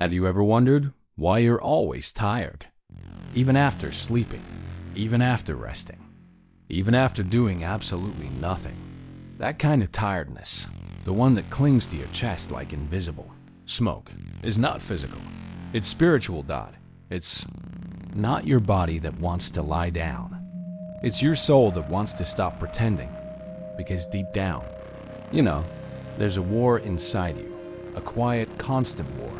Have you ever wondered why you're always tired? Even after sleeping, even after resting, even after doing absolutely nothing. That kind of tiredness, the one that clings to your chest like invisible smoke, is not physical. It's spiritual, Dot. It's not your body that wants to lie down. It's your soul that wants to stop pretending. Because deep down, there's a war inside you, a quiet, constant war.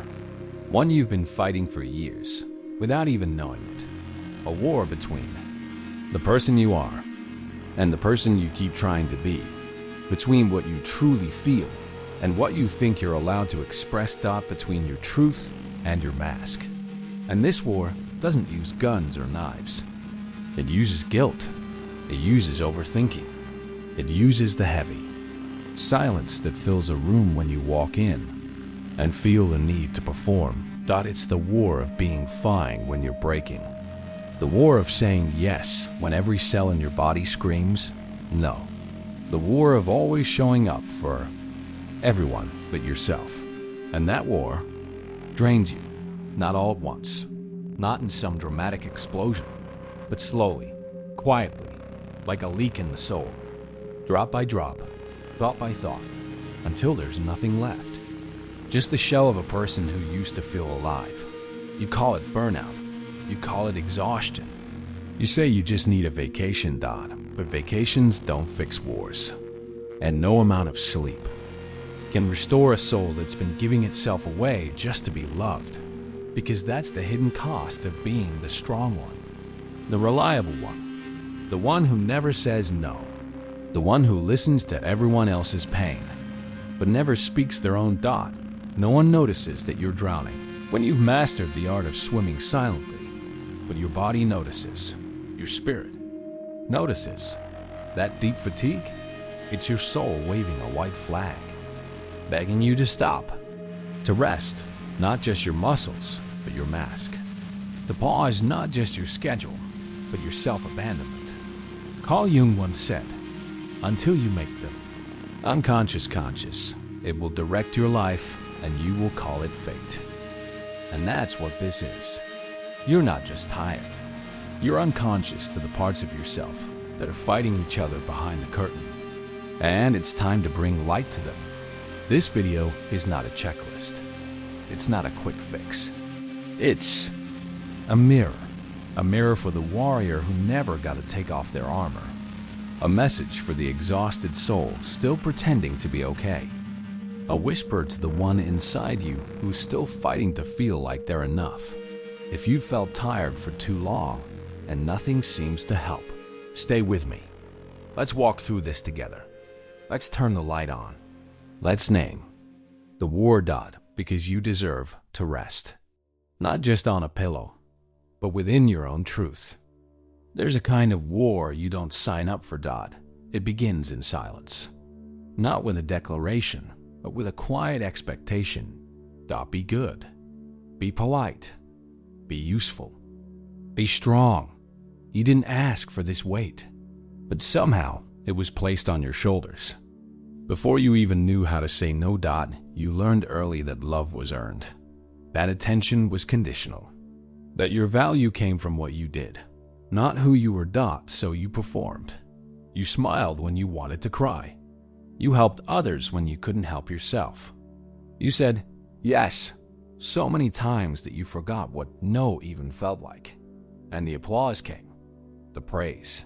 One you've been fighting for years, without even knowing it. A war between the person you are and the person you keep trying to be. Between what you truly feel and what you think you're allowed to express. Between your truth and your mask. And this war doesn't use guns or knives. It uses guilt. It uses overthinking. It uses the heavy silence that fills a room when you walk in and feel the need to perform. It's the war of being fine when you're breaking. The war of saying yes when every cell in your body screams no. The war of always showing up for everyone but yourself. And that war drains you, not all at once, not in some dramatic explosion, but slowly, quietly, like a leak in the soul, drop by drop, thought by thought, until there's nothing left. Just the shell of a person who used to feel alive. You call it burnout. You call it exhaustion. You say you just need a vacation, Dot, but vacations don't fix wars. And no amount of sleep can restore a soul that's been giving itself away just to be loved. Because that's the hidden cost of being the strong one, the reliable one, the one who never says no, the one who listens to everyone else's pain, but never speaks their own. No one notices that you're drowning when you've mastered the art of swimming silently, but your body notices, your spirit notices. That deep fatigue, it's your soul waving a white flag, begging you to stop, to rest, not just your muscles, but your mask. To pause not just your schedule, but your self-abandonment. Carl Jung once said, until you make the unconscious conscious, it will direct your life and you will call it fate. And that's what this is. You're not just tired. You're unconscious to the parts of yourself that are fighting each other behind the curtain. And it's time to bring light to them. This video is not a checklist. It's not a quick fix. It's a mirror for the warrior who never got to take off their armor. A message for the exhausted soul still pretending to be okay. A whisper to the one inside you who's still fighting to feel like they're enough. If you felt tired for too long and nothing seems to help, stay with me. Let's walk through this together. Let's turn the light on. Let's name the war. Because you deserve to rest. Not just on a pillow, but within your own truth. There's a kind of war you don't sign up for. It begins in silence. Not with a declaration, but with a quiet expectation. Be good. Be polite. Be useful. Be strong. You didn't ask for this weight, but somehow it was placed on your shoulders. Before you even knew how to say no. You learned early that love was earned. That attention was conditional. That your value came from what you did, not who you were. So you performed. You smiled when you wanted to cry. You helped others when you couldn't help yourself. You said yes so many times that you forgot what no even felt like. And the applause came, the praise,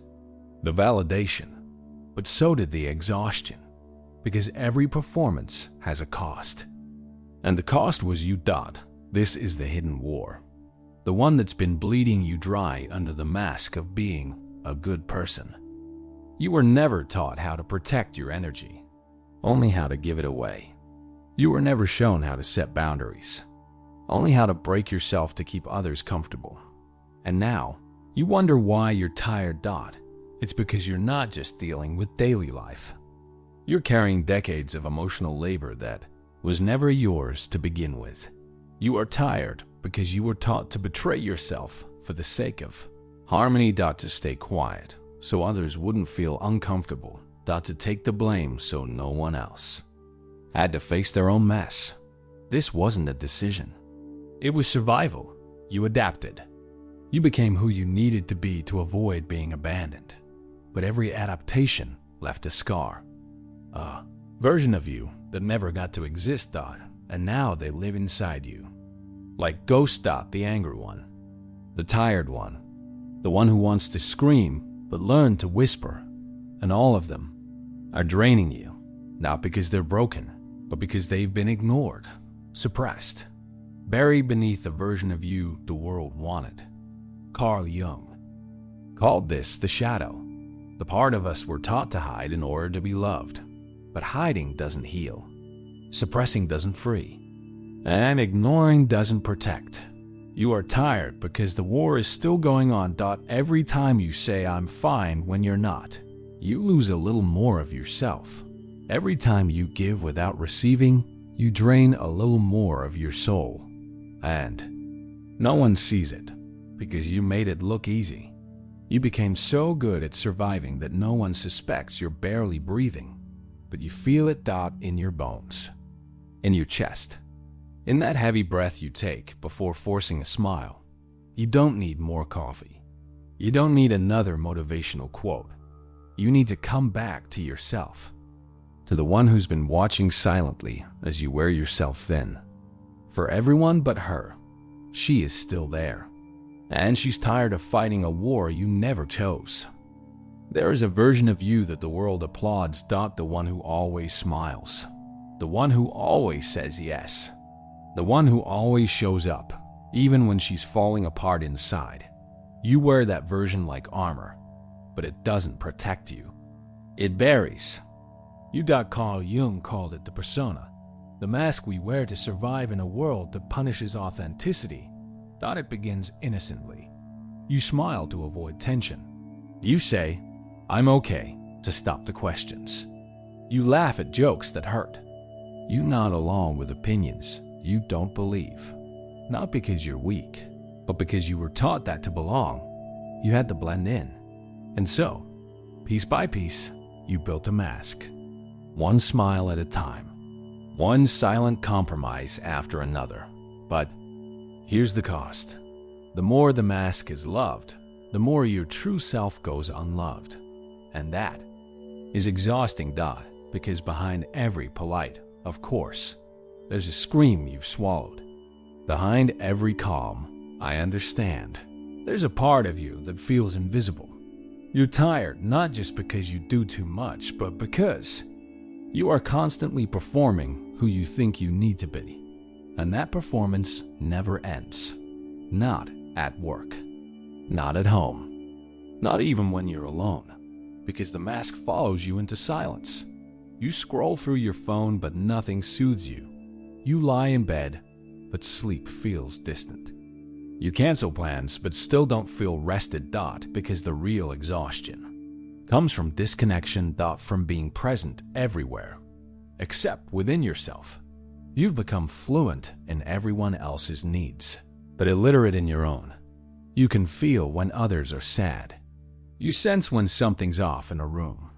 the validation, but so did the exhaustion. Because every performance has a cost. And the cost was you. This is the hidden war. The one that's been bleeding you dry under the mask of being a good person. You were never taught how to protect your energy, only how to give it away. You were never shown how to set boundaries, only how to break yourself to keep others comfortable. And now, you wonder why you're tired. It's because you're not just dealing with daily life. You're carrying decades of emotional labor that was never yours to begin with. You are tired because you were taught to betray yourself for the sake of harmony. To stay quiet so others wouldn't feel uncomfortable. To take the blame so no one else had to face their own mess. This wasn't a decision. It was survival. You adapted. You became who you needed to be to avoid being abandoned. But every adaptation left a scar. A version of you that never got to exist, and now they live inside you. Like Ghost, the angry one, the tired one, the one who wants to scream but learn to whisper, and all of them are draining you, not because they're broken, but because they've been ignored, suppressed, buried beneath the version of you the world wanted. Carl Jung called this the shadow, the part of us we're taught to hide in order to be loved. But hiding doesn't heal, suppressing doesn't free, and ignoring doesn't protect. You are tired because the war is still going on. Every time you say I'm fine when you're not, you lose a little more of yourself. Every time you give without receiving, you drain a little more of your soul. And no one sees it because you made it look easy. You became so good at surviving that no one suspects you're barely breathing, but you feel it in your bones, in your chest. In that heavy breath you take before forcing a smile. You don't need more coffee. You don't need another motivational quote. You need to come back to yourself, to the one who's been watching silently as you wear yourself thin. For everyone but her, she is still there, and she's tired of fighting a war you never chose. There is a version of you that the world applauds, the one who always smiles, the one who always says yes, the one who always shows up, even when she's falling apart inside. You wear that version like armor, but it doesn't protect you. It buries. Carl Jung called it the persona, the mask we wear to survive in a world that punishes authenticity. It begins innocently. You smile to avoid tension. You say, I'm okay, to stop the questions. You laugh at jokes that hurt. You nod along with opinions you don't believe. Not because you're weak, but because you were taught that to belong, you had to blend in. And so, piece by piece, you built a mask. One smile at a time. One silent compromise after another. But here's the cost. The more the mask is loved, the more your true self goes unloved. And that is exhausting, because behind every polite, of course, there's a scream you've swallowed. Behind every calm, I understand, there's a part of you that feels invisible. You're tired not just because you do too much, but because you are constantly performing who you think you need to be. And that performance never ends. Not at work. Not at home. Not even when you're alone. Because the mask follows you into silence. You scroll through your phone, but nothing soothes you. You lie in bed, but sleep feels distant. You cancel plans, but still don't feel rested, because the real exhaustion comes from disconnection, from being present everywhere, except within yourself. You've become fluent in everyone else's needs, but illiterate in your own. You can feel when others are sad. You sense when something's off in a room.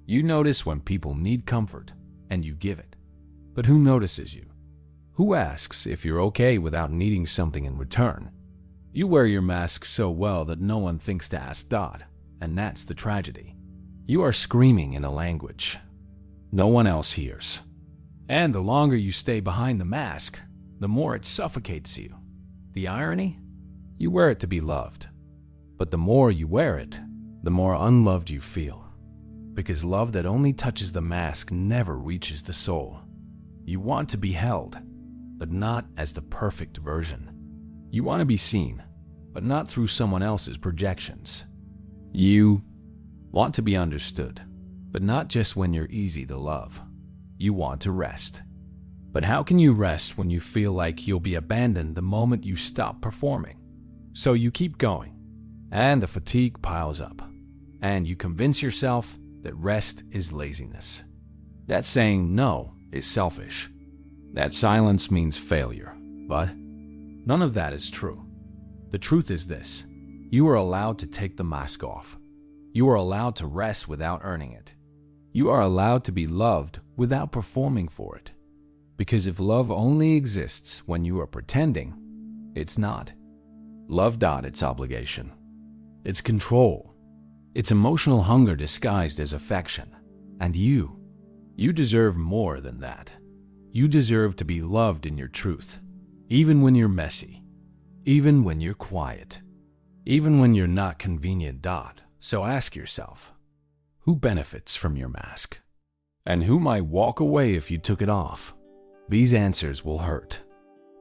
You notice when people need comfort, and you give it. But who notices you? Who asks if you're okay without needing something in return? You wear your mask so well that no one thinks to ask, and that's the tragedy. You are screaming in a language no one else hears. And the longer you stay behind the mask, the more it suffocates you. The irony? You wear it to be loved. But the more you wear it, the more unloved you feel. Because love that only touches the mask never reaches the soul. You want to be held, but not as the perfect version. You want to be seen, but not through someone else's projections. You want to be understood, but not just when you're easy to love. You want to rest. But how can you rest when you feel like you'll be abandoned the moment you stop performing? So you keep going, and the fatigue piles up, and you convince yourself that rest is laziness. That saying no is selfish. That silence means failure. But none of that is true. The truth is this: you are allowed to take the mask off. You are allowed to rest without earning it. You are allowed to be loved without performing for it. Because if love only exists when you are pretending, It's not. Love. It's obligation. It's control. It's emotional hunger disguised as affection. And you deserve more than that. You deserve to be loved in your truth, even when you're messy, even when you're quiet, even when you're not convenient. So ask yourself, who benefits from your mask? And who might walk away if you took it off? These answers will hurt,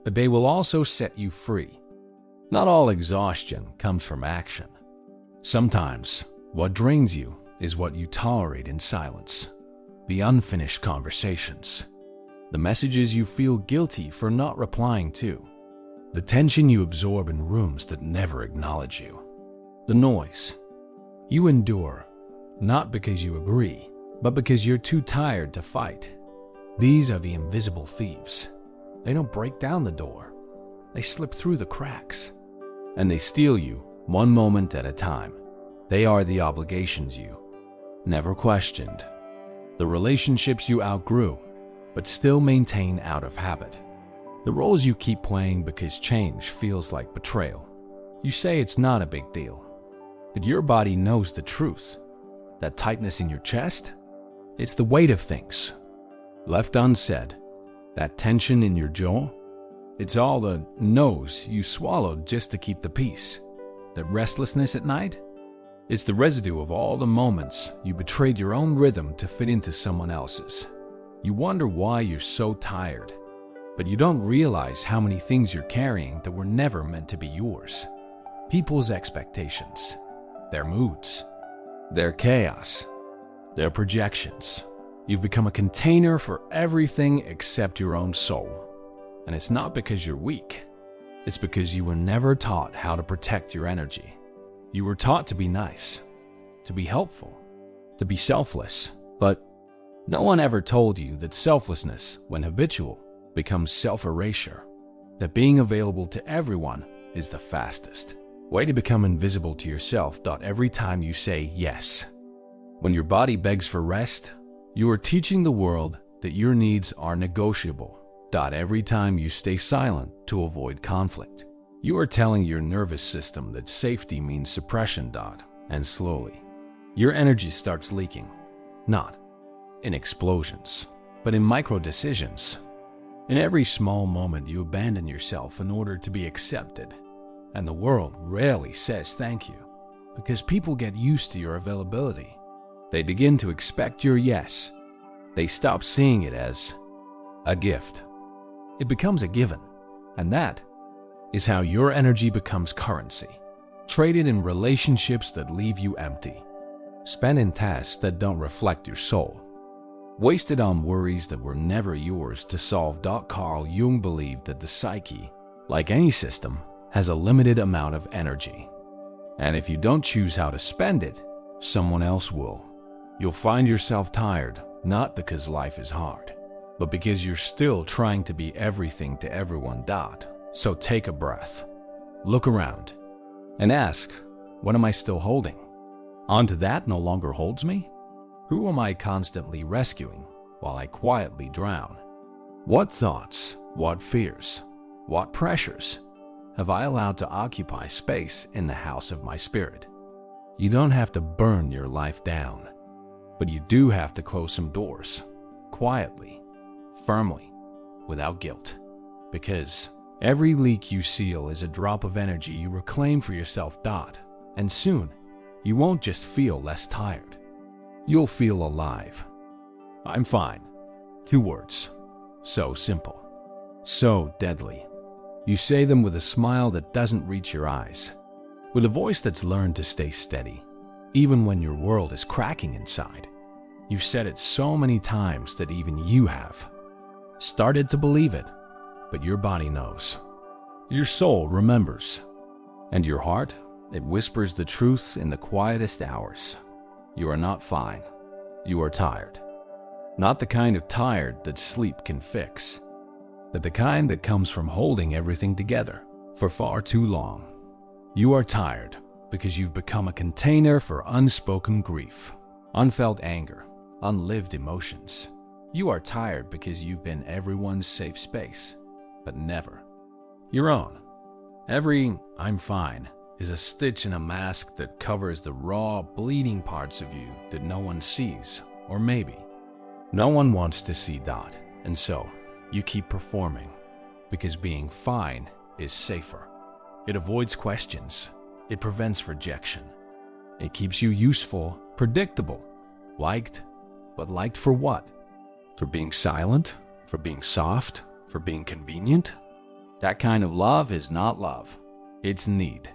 but they will also set you free. Not all exhaustion comes from action. Sometimes what drains you is what you tolerate in silence. The unfinished conversations. The messages you feel guilty for not replying to. The tension you absorb in rooms that never acknowledge you. The noise you endure, not because you agree, but because you're too tired to fight. These are the invisible thieves. They don't break down the door. They slip through the cracks. And they steal you one moment at a time. They are the obligations you never questioned. The relationships you outgrew, but still maintain out of habit. The roles you keep playing because change feels like betrayal. You say it's not a big deal, but your body knows the truth. That tightness in your chest, it's the weight of things left unsaid. That tension in your jaw, it's all the no's you swallowed just to keep the peace. That restlessness at night, it's the residue of all the moments you betrayed your own rhythm to fit into someone else's. You wonder why you're so tired, but you don't realize how many things you're carrying that were never meant to be yours. People's expectations, their moods, their chaos, their projections. You've become a container for everything except your own soul. And it's not because you're weak. It's because you were never taught how to protect your energy. You were taught to be nice, to be helpful, to be selfless. But no one ever told you that selflessness, when habitual, becomes self-erasure. That being available to everyone is the fastest way to become invisible to yourself. Every time you say yes, when your body begs for rest, you are teaching the world that your needs are negotiable. Every time you stay silent to avoid conflict, you are telling your nervous system that safety means suppression. And slowly, your energy starts leaking, not in explosions, but in micro decisions. In every small moment, you abandon yourself in order to be accepted. And the world rarely says thank you, because people get used to your availability. They begin to expect your yes. They stop seeing it as a gift. It becomes a given. And that is how your energy becomes currency, traded in relationships that leave you empty, spent in tasks that don't reflect your soul, wasted on worries that were never yours to solve. Carl Jung believed that the psyche, like any system, has a limited amount of energy. And if you don't choose how to spend it, someone else will. You'll find yourself tired, not because life is hard, but because you're still trying to be everything to everyone. So take a breath, look around, and ask, what am I still holding? Onto that no longer holds me? Who am I constantly rescuing while I quietly drown? What thoughts, what fears, what pressures have I allowed to occupy space in the house of my spirit? You don't have to burn your life down, but you do have to close some doors, quietly, firmly, without guilt. Because every leak you seal is a drop of energy you reclaim for yourself. And soon, you won't just feel less tired. You'll feel alive. I'm fine. 2 words. So simple. So deadly. You say them with a smile that doesn't reach your eyes. With a voice that's learned to stay steady, even when your world is cracking inside. You've said it so many times that even you have started to believe it, but your body knows. Your soul remembers. And your heart, it whispers the truth in the quietest hours. You are not fine. You are tired. Not the kind of tired that sleep can fix, but the kind that comes from holding everything together for far too long. You are tired because you've become a container for unspoken grief, unfelt anger, unlived emotions. You are tired because you've been everyone's safe space, but never your own. Every "I'm fine" is a stitch in a mask that covers the raw, bleeding parts of you that no one sees, or maybe no one wants to see. And so, you keep performing, because being fine is safer. It avoids questions. It prevents rejection. It keeps you useful, predictable, liked, but liked for what? For being silent? For being soft? For being convenient? That kind of love is not love. It's need.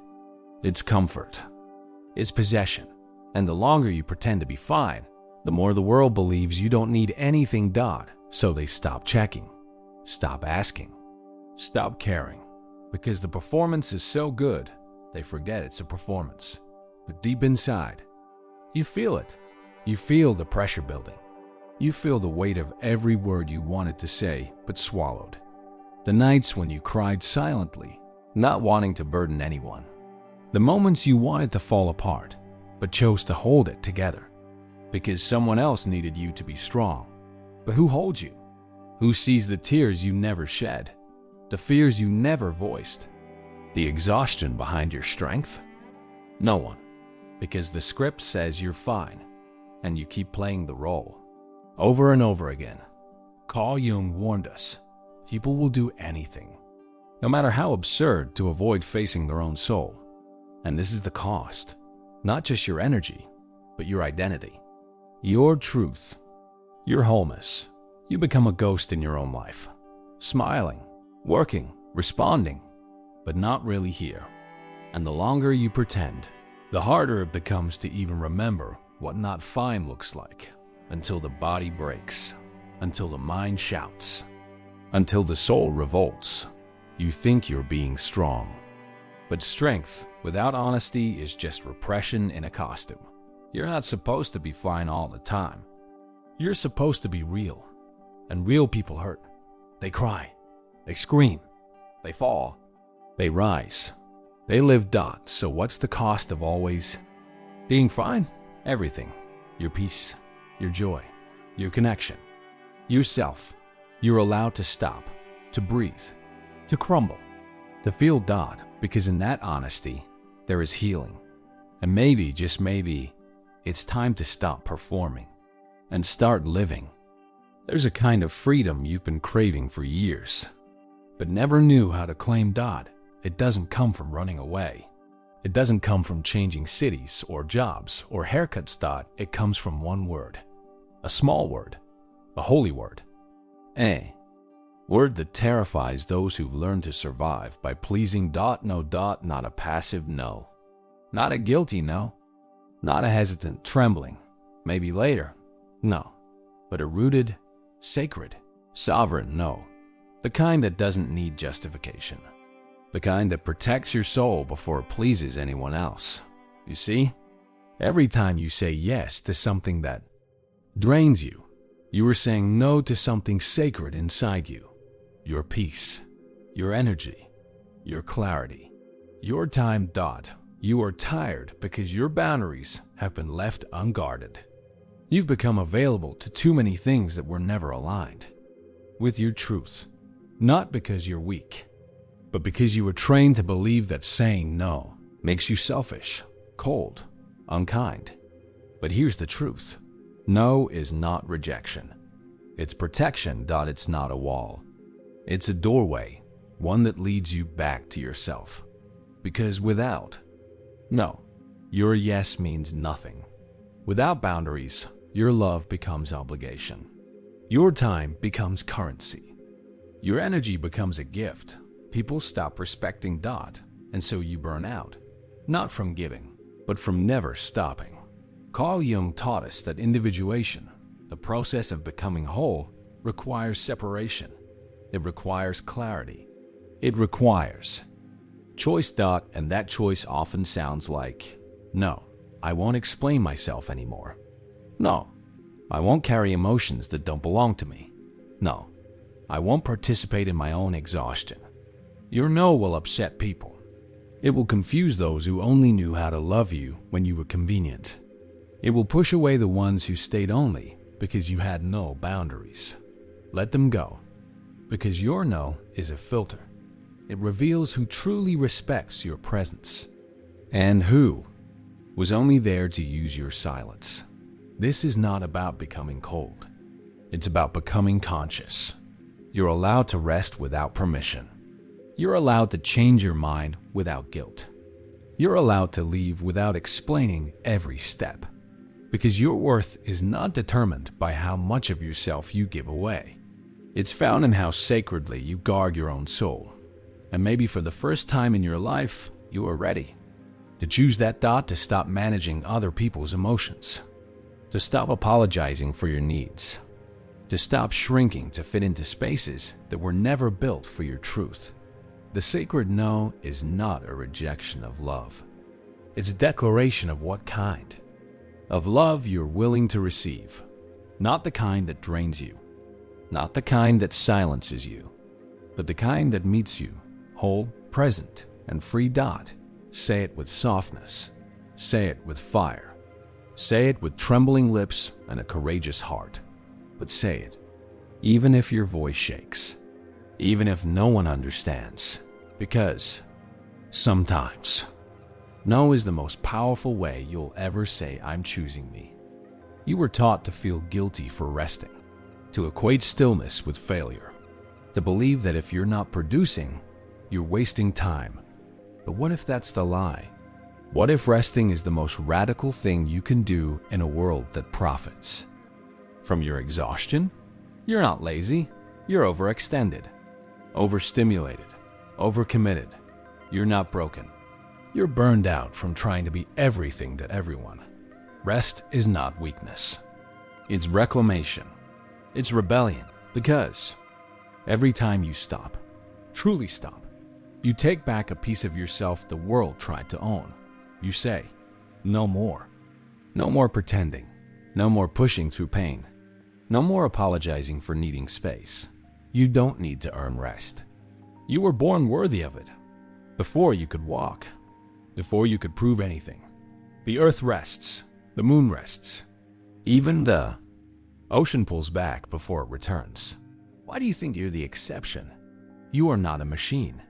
It's comfort. It's possession. And the longer you pretend to be fine, the more the world believes you don't need anything. So they stop checking, stop asking, stop caring. Because the performance is so good, they forget it's a performance. But deep inside, you feel it. You feel the pressure building. You feel the weight of every word you wanted to say but swallowed. The nights when you cried silently, not wanting to burden anyone. The moments you wanted to fall apart, but chose to hold it together. Because someone else needed you to be strong. But who holds you? Who sees the tears you never shed? The fears you never voiced? The exhaustion behind your strength? No one. Because the script says you're fine, and you keep playing the role. Over and over again. Carl Jung warned us, people will do anything, no matter how absurd, to avoid facing their own soul. And this is the cost. Not just your energy, but your identity. Your truth. Your wholeness. You become a ghost in your own life. Smiling, working, responding, but not really here. And the longer you pretend, the harder it becomes to even remember what not fine looks like. Until the body breaks. Until the mind shouts. Until the soul revolts. You think you're being strong. But strength without honesty is just repression in a costume. You're not supposed to be fine all the time. You're supposed to be real. And real people hurt. They cry. They scream. They fall. They rise. They live. So what's the cost of always being fine? Everything. Your peace. Your joy. Your connection. Yourself. You're allowed to stop. To breathe. To crumble. To feel. Because in that honesty, there is healing. And maybe, just maybe, it's time to stop performing and start living. There's a kind of freedom you've been craving for years, but never knew how to claim. It doesn't come from running away. It doesn't come from changing cities or jobs or haircuts. It comes from one word. A small word. A holy word. A word that terrifies those who've learned to survive by pleasing. No. Not a passive no. Not a guilty no. Not a hesitant trembling. Maybe later. No. But a rooted, sacred, sovereign no. The kind that doesn't need justification. The kind that protects your soul before it pleases anyone else. You see? Every time you say yes to something that drains you, you are saying no to something sacred inside you. Your peace, your energy, your clarity, your time. You are tired because your boundaries have been left unguarded. You've become available to too many things that were never aligned with your truth, not because you're weak, but because you were trained to believe that saying no makes you selfish, cold, unkind. But here's the truth. No is not rejection. It's protection. It's not a wall. It's a doorway, one that leads you back to yourself. Because without no, your yes means nothing. Without boundaries, your love becomes obligation. Your time becomes currency. Your energy becomes a gift. People stop respecting. And so you burn out. Not from giving, but from never stopping. Carl Jung taught us that individuation, the process of becoming whole, requires separation. It requires clarity. It requires choice. And that choice often sounds like, no, I won't explain myself anymore. No, I won't carry emotions that don't belong to me. No, I won't participate in my own exhaustion. Your no will upset people. It will confuse those who only knew how to love you when you were convenient. It will push away the ones who stayed only because you had no boundaries. Let them go, because your no is a filter. It reveals who truly respects your presence and who was only there to use your silence. This is not about becoming cold. It's about becoming conscious. You're allowed to rest without permission. You're allowed to change your mind without guilt. You're allowed to leave without explaining every step. Because your worth is not determined by how much of yourself you give away. It's found in how sacredly you guard your own soul. And maybe for the first time in your life, you are ready to choose that to stop managing other people's emotions, to stop apologizing for your needs, to stop shrinking to fit into spaces that were never built for your truth. The sacred no is not a rejection of love. It's a declaration of what kind of love you're willing to receive. Not the kind that drains you, not the kind that silences you, but the kind that meets you whole, present, and free. Say it with softness. Say it with fire. Say it with trembling lips and a courageous heart. But say it, even if your voice shakes, even if no one understands, because sometimes no is the most powerful way you'll ever say, I'm choosing me. You were taught to feel guilty for resting, to equate stillness with failure, to believe that if you're not producing, you're wasting time. But what if that's the lie? What if resting is the most radical thing you can do in a world that profits from your exhaustion? You're not lazy, you're overextended, overstimulated, overcommitted. You're not broken. You're burned out from trying to be everything to everyone. Rest is not weakness. It's reclamation. It's rebellion. Because every time you stop, truly stop, you take back a piece of yourself the world tried to own. You say, no more. No more pretending. No more pushing through pain. No more apologizing for needing space. You don't need to earn rest. You were born worthy of it. Before you could walk. Before you could prove anything. The earth rests. The moon rests. Even the ocean pulls back before it returns. Why do you think you're the exception? You are not a machine.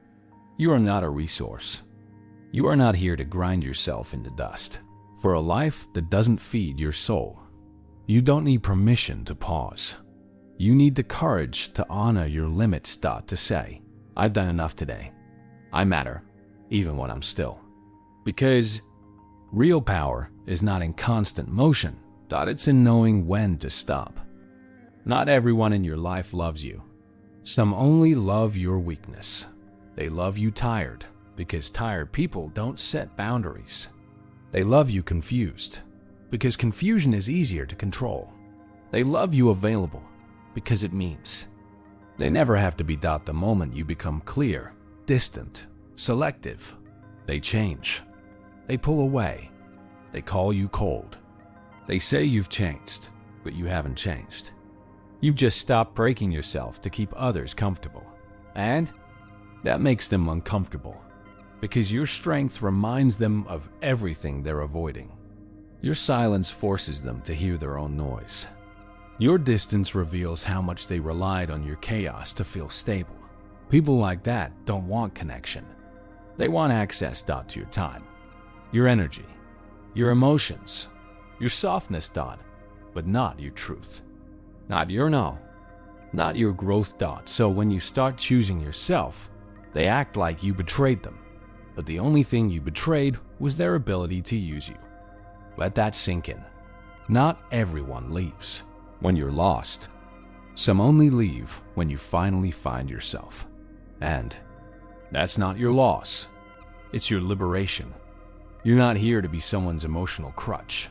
You are not a resource. You are not here to grind yourself into dust. For a life that doesn't feed your soul, you don't need permission to pause. You need the courage to honor your limits. To say, I've done enough today. I matter, even when I'm still. Because real power is not in constant motion. It's in knowing when to stop. Not everyone in your life loves you. Some only love your weakness. They love you tired, because tired people don't set boundaries. They love you confused, because confusion is easier to control. They love you available, because it means they never have to be. The moment you become clear, distant, selective, they change. They pull away. They call you cold. They say you've changed, but you haven't changed. You've just stopped breaking yourself to keep others comfortable. And that makes them uncomfortable, because your strength reminds them of everything they're avoiding. Your silence forces them to hear their own noise. Your distance reveals how much they relied on your chaos to feel stable. People like that don't want connection. They want access to your time, your energy, your emotions, your softness, but not your truth. Not your no, not your growth. So when you start choosing yourself, they act like you betrayed them. But the only thing you betrayed was their ability to use you. Let that sink in. Not everyone leaves when you're lost. Some only leave when you finally find yourself. And that's not your loss. It's your liberation. You're not here to be someone's emotional crutch.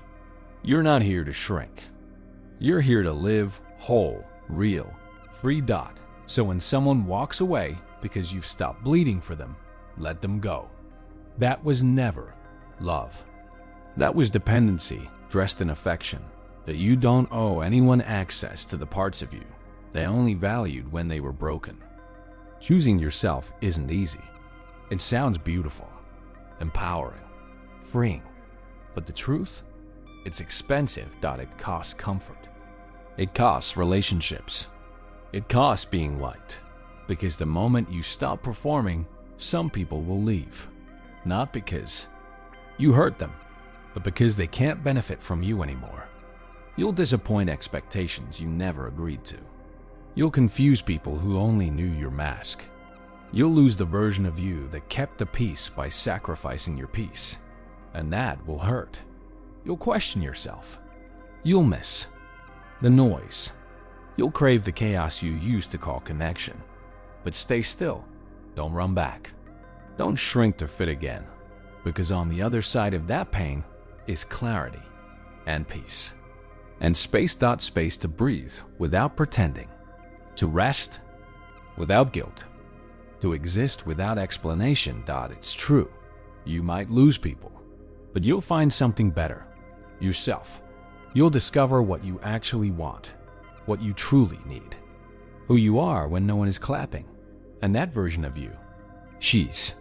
You're not here to shrink. You're here to live whole, real, free. So when someone walks away because you've stopped bleeding for them, let them go. That was never love. That was dependency dressed in affection. That you don't owe anyone access to the parts of you they only valued when they were broken. Choosing yourself isn't easy. It sounds beautiful, empowering, freeing. But the truth? It's expensive. It costs comfort. It costs relationships. It costs being liked. Because the moment you stop performing, Some people will leave, not because you hurt them, but because they can't benefit from you anymore. You'll disappoint expectations you never agreed to. You'll confuse people who only knew your mask. You'll lose the version of you that kept the peace by sacrificing your peace, and that will hurt. You'll question yourself. You'll miss the noise. You'll crave the chaos you used to call connection. But stay still. Don't run back. Don't shrink to fit again, because on the other side of that pain is clarity and peace. And space to breathe without pretending, to rest without guilt, to exist without explanation. It's true. You might lose people, but you'll find something better, yourself. You'll discover what you actually want, what you truly need, who you are when no one is clapping, and that version of you, she's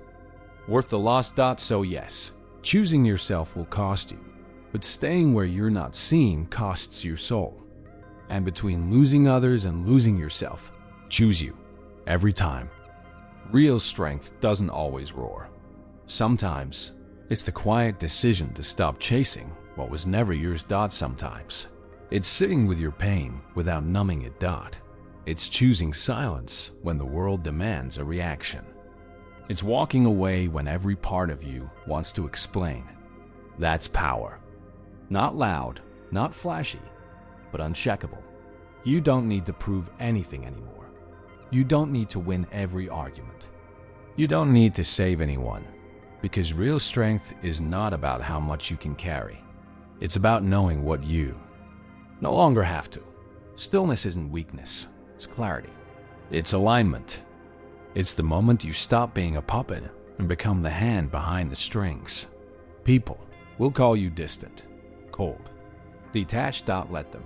worth the loss. So yes, choosing yourself will cost you, but staying where you're not seen costs your soul. And between losing others and losing yourself, choose you every time. Real strength doesn't always roar. Sometimes it's the quiet decision to stop chasing what was never yours. Sometimes it's sitting with your pain without numbing it. It's choosing silence when the world demands a reaction. It's walking away when every part of you wants to explain. That's power. Not loud, not flashy, but uncheckable. You don't need to prove anything anymore. You don't need to win every argument. You don't need to save anyone, because real strength is not about how much you can carry. It's about knowing what you no longer have to. Stillness isn't weakness, it's clarity. It's alignment. It's the moment you stop being a puppet and become the hand behind the strings. People will call you distant, cold, detached. Let them.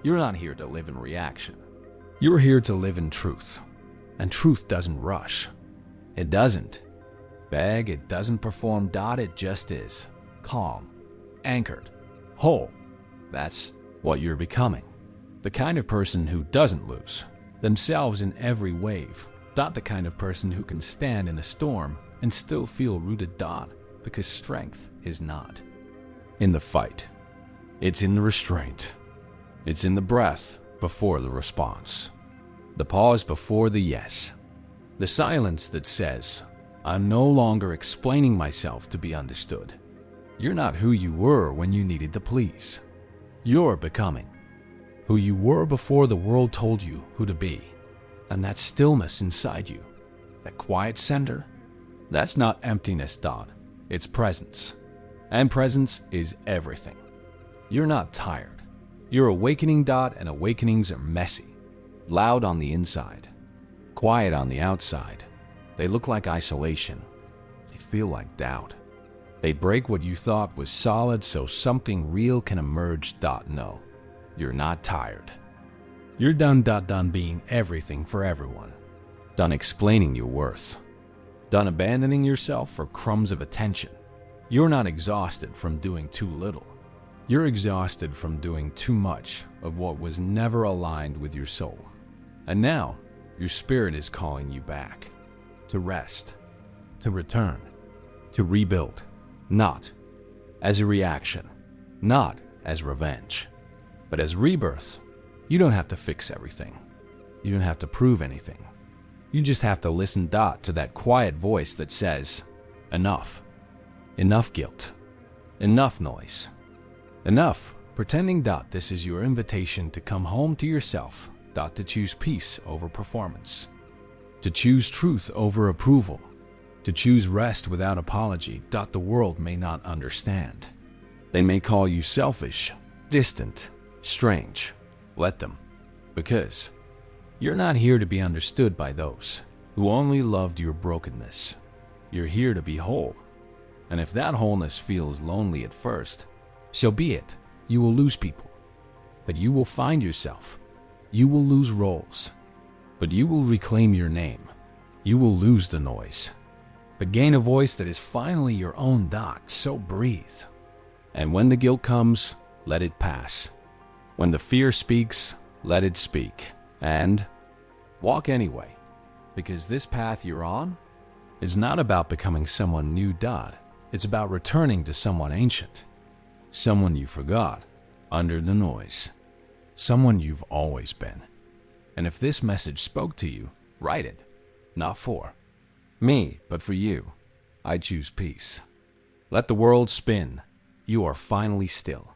You're not here to live in reaction. You're here to live in truth. And truth doesn't rush. It doesn't beg, it doesn't perform. It just is. Calm, anchored, whole. That's what you're becoming. The kind of person who doesn't lose themselves in every wave. The kind of person who can stand in a storm and still feel rooted. Because strength is not in the fight. It's in the restraint. It's in the breath before the response. The pause before the yes. The silence that says, I'm no longer explaining myself to be understood. You're not who you were when you needed to please. You're becoming who you were before the world told you who to be. And that stillness inside you, that quiet center, that's not emptiness. It's presence. And presence is everything. You're not tired. You're awakening. And awakenings are messy, loud on the inside, quiet on the outside. They look like isolation. They feel like doubt. They break what you thought was solid so something real can emerge. No, you're not tired. You're done being everything for everyone. Done explaining your worth. Done abandoning yourself for crumbs of attention. You're not exhausted from doing too little. You're exhausted from doing too much of what was never aligned with your soul. And now, your spirit is calling you back. To rest. To return. To rebuild. Not as a reaction. Not as revenge. But as rebirth. You don't have to fix everything. You don't have to prove anything. You just have to listen to that quiet voice that says, enough. Enough guilt. Enough noise. Enough pretending. This is your invitation to come home to yourself. To choose peace over performance. To choose truth over approval. To choose rest without apology. The world may not understand. They may call you selfish, distant, strange. Let them. Because you're not here to be understood by those who only loved your brokenness. You're here to be whole. And if that wholeness feels lonely at first, so be it. You will lose people. But you will find yourself. You will lose roles. But you will reclaim your name. You will lose the noise. But gain a voice that is finally your own. So breathe. And when the guilt comes, let it pass. When the fear speaks, let it speak. And walk anyway. Because this path you're on, It's not about becoming someone new, Dot. It's about returning to someone ancient, someone you forgot under the noise, someone you've always been. And if this message spoke to you, write it. Not for me, but for you. I choose peace. Let the world spin. You are finally still.